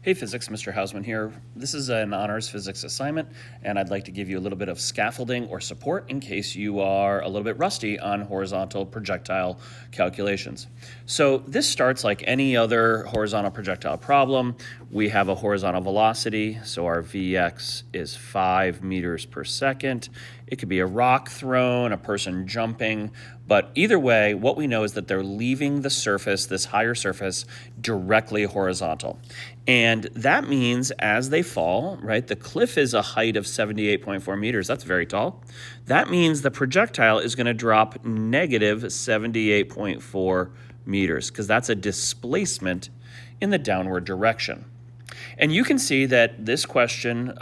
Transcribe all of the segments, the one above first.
Hey Physics, Mr. Hausman here. This is an honors physics assignment, and I'd like to give you a little bit of scaffolding or support in case you are a little bit rusty on horizontal projectile calculations. So this starts like any other horizontal projectile problem. We have a horizontal velocity, so our Vx is 5 meters per second. It could be a rock thrown, a person jumping, but either way, what we know is that they're leaving the surface, this higher surface, directly horizontal. And that means as they fall, right, the cliff is a height of 78.4 meters. That's very tall. That means the projectile is going to drop negative 78.4 meters because that's a displacement in the downward direction. And you can see that this question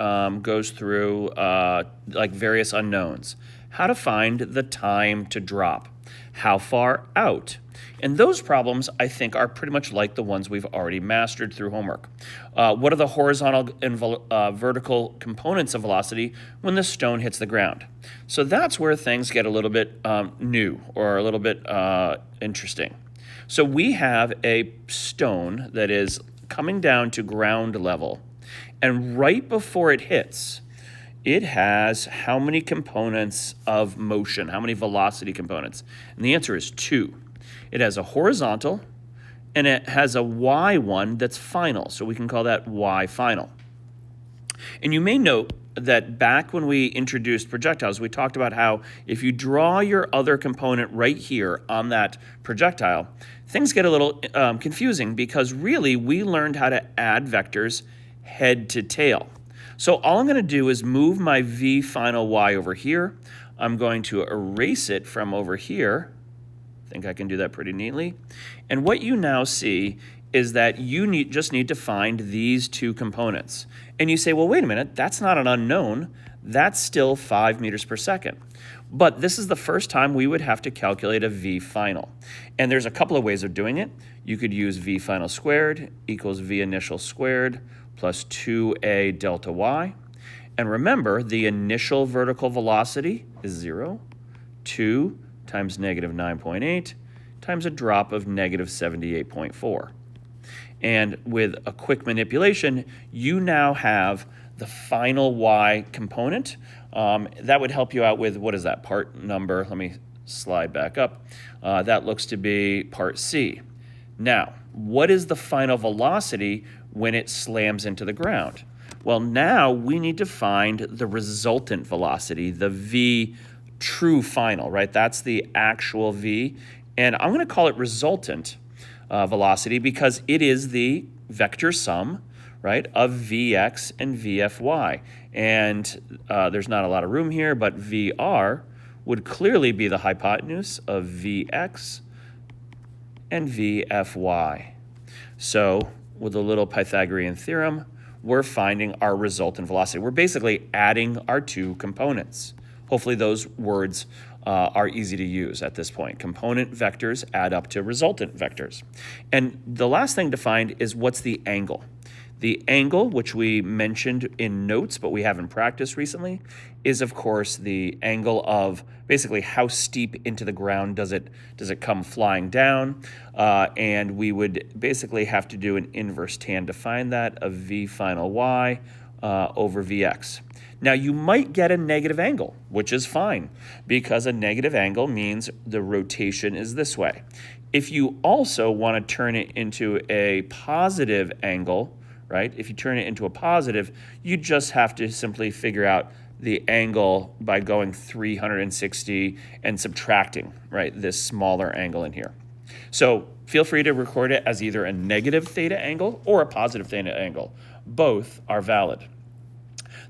goes through like various unknowns. How to find the time to drop, how far out. And those problems, I think, are pretty much like the ones we've already mastered through homework. What are the horizontal and vertical components of velocity when the stone hits the ground? So that's where things get a little bit new or a little bit interesting. So we have a stone that is coming down to ground level, and right before it hits, it has how many components of motion, how many velocity components? And the answer is 2. It has a horizontal, and it has a y one that's final, so we can call that y final. And you may note that back when we introduced projectiles, we talked about how if you draw your other component right here on that projectile, things get a little confusing because really we learned how to add vectors head to tail. So all I'm going to do is move my v final y over here. I'm going to erase it from over here. I think I can do that pretty neatly. And what you now see is that you just need to find these two components. And you say, well, wait a minute, that's not an unknown. That's still 5 meters per second. But this is the first time we would have to calculate a v final. And there's a couple of ways of doing it. You could use v final squared equals v initial squared plus 2a delta y. And remember, the initial vertical velocity is 0. 2 times negative 9.8 times a drop of negative 78.4. And with a quick manipulation, you now have the final y component. That would help you out with, what is that, part number? Let me slide back up. That looks to be part C. Now, what is the final velocity when it slams into the ground? Well, now we need to find the resultant velocity, the v true final, right? That's the actual v. And I'm going to call it resultant velocity because it is the vector sum, right, of Vx and Vfy. And there's not a lot of room here, but Vr would clearly be the hypotenuse of Vx and Vfy. So with a little Pythagorean theorem, we're finding our resultant velocity. We're basically adding our two components. Hopefully those words are easy to use at this point. Component vectors add up to resultant vectors. And the last thing to find is what's the angle. The angle, which we mentioned in notes but we haven't practiced recently, is of course the angle of basically how steep into the ground does it come flying down. And we would basically have to do an inverse tan to find that of v final y over Vx. Now, you might get a negative angle, which is fine, because a negative angle means the rotation is this way. If you also want to turn it into a positive angle, right, if you turn it into a positive, you just have to simply figure out the angle by going 360 and subtracting, right, this smaller angle in here. So feel free to record it as either a negative theta angle or a positive theta angle. Both are valid.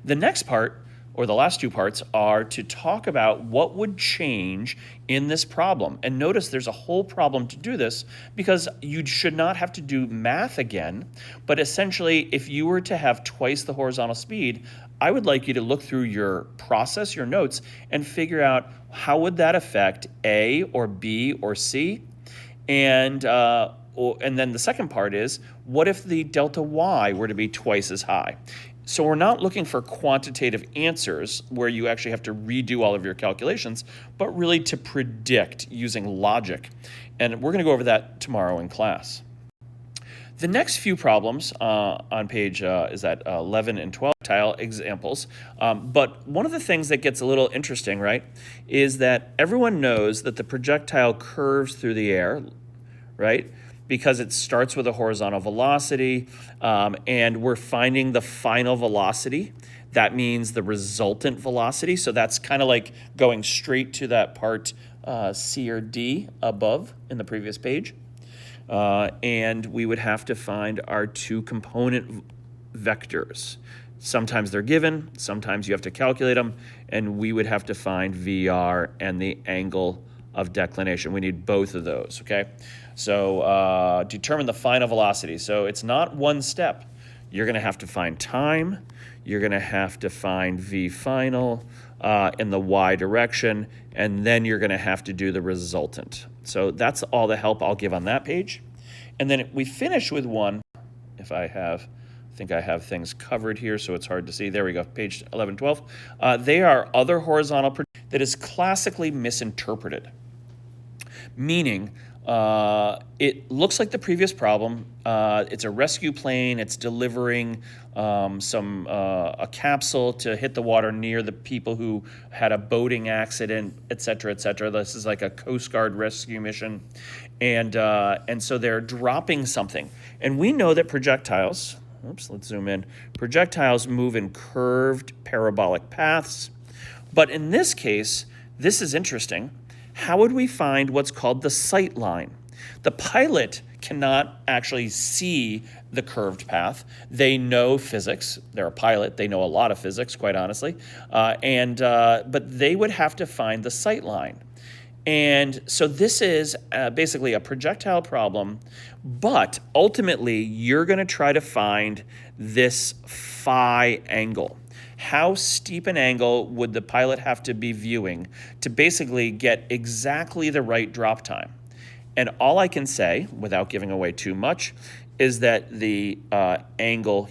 The next part, or the last two parts, are to talk about what would change in this problem. And notice there's a whole problem to do this because you should not have to do math again. But essentially, if you were to have twice the horizontal speed, I would like you to look through your process, your notes, and figure out how would that affect A or B or C. And then the second part is, what if the delta y were to be twice as high? So we're not looking for quantitative answers where you actually have to redo all of your calculations, but really to predict using logic. And we're going to go over that tomorrow in class. The next few problems on page is that 11 and 12 tile examples. But one of the things that gets a little interesting, right, is that everyone knows that the projectile curves through the air, right, because it starts with a horizontal velocity, and we're finding the final velocity. That means the resultant velocity. So that's kind of like going straight to that part C or D above in the previous page. And we would have to find our two component vectors. Sometimes they're given, sometimes you have to calculate them, and we would have to find VR and the angle of declination. We need both of those, okay? So determine the final velocity. So it's not one step. You're gonna have to find time, you're gonna have to find V final in the Y direction, and then you're gonna have to do the resultant. So that's all the help I'll give on that page. And then we finish with one, if I think I have things covered here, so it's hard to see. There we go, page 11, 12. They are other horizontal that is classically misinterpreted, meaning it looks like the previous problem. It's a rescue plane. It's delivering a capsule to hit the water near the people who had a boating accident, et cetera, et cetera. This is like a Coast Guard rescue mission. And so they're dropping something. And we know that projectiles, oops, let's zoom in. Projectiles move in curved parabolic paths. But in this case, this is interesting. How would we find what's called the sight line? The pilot cannot actually see the curved path. They know physics. They're a pilot. They know a lot of physics, quite honestly. But they would have to find the sight line. And so this is basically a projectile problem, but ultimately you're going to try to find this phi angle. How steep an angle would the pilot have to be viewing to basically get exactly the right drop time? And all I can say, without giving away too much, is that the angle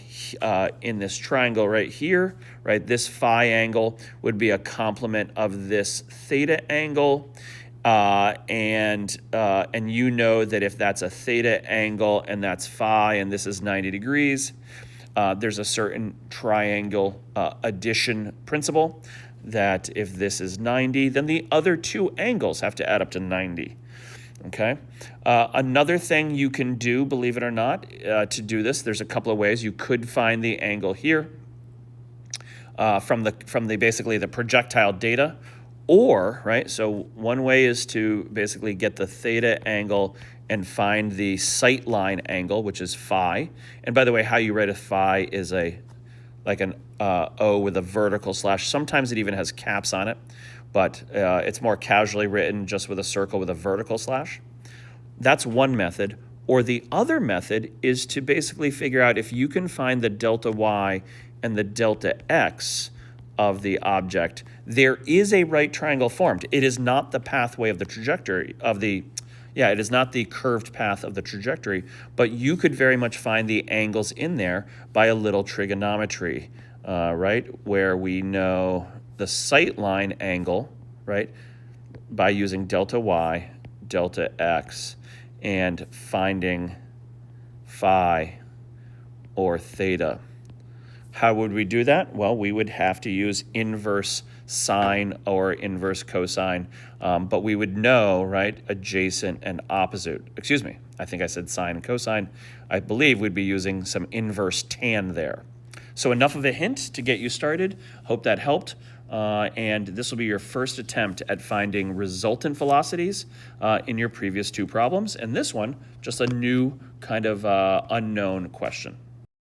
in this triangle right here, right, this phi angle would be a complement of this theta angle. And you know that if that's a theta angle and that's phi and this is 90 degrees, there's a certain triangle addition principle that if this is 90, then the other two angles have to add up to 90. Okay. Another thing you can do, believe it or not, to do this, there's a couple of ways. You could find the angle here from the basically the projectile data, or right. So one way is to basically get the theta angle and find the sight line angle, which is phi. And by the way, how you write a phi is like an O with a vertical slash. Sometimes it even has caps on it, but it's more casually written just with a circle with a vertical slash. That's one method. Or the other method is to basically figure out if you can find the delta y and the delta x of the object, there is a right triangle formed. It is not the pathway of the trajectory of the, it is not the curved path of the trajectory, but you could very much find the angles in there by a little trigonometry, right? Where we know the sight line angle, right? By using delta y, delta x, and finding phi or theta. How would we do that? Well, we would have to use inverse sine or inverse cosine, but we would know, right, adjacent and opposite. Excuse me, I think I said sine and cosine. I believe we'd be using some inverse tan there. So enough of a hint to get you started. Hope that helped. And this will be your first attempt at finding resultant velocities in your previous two problems. And this one, just a new kind of unknown question.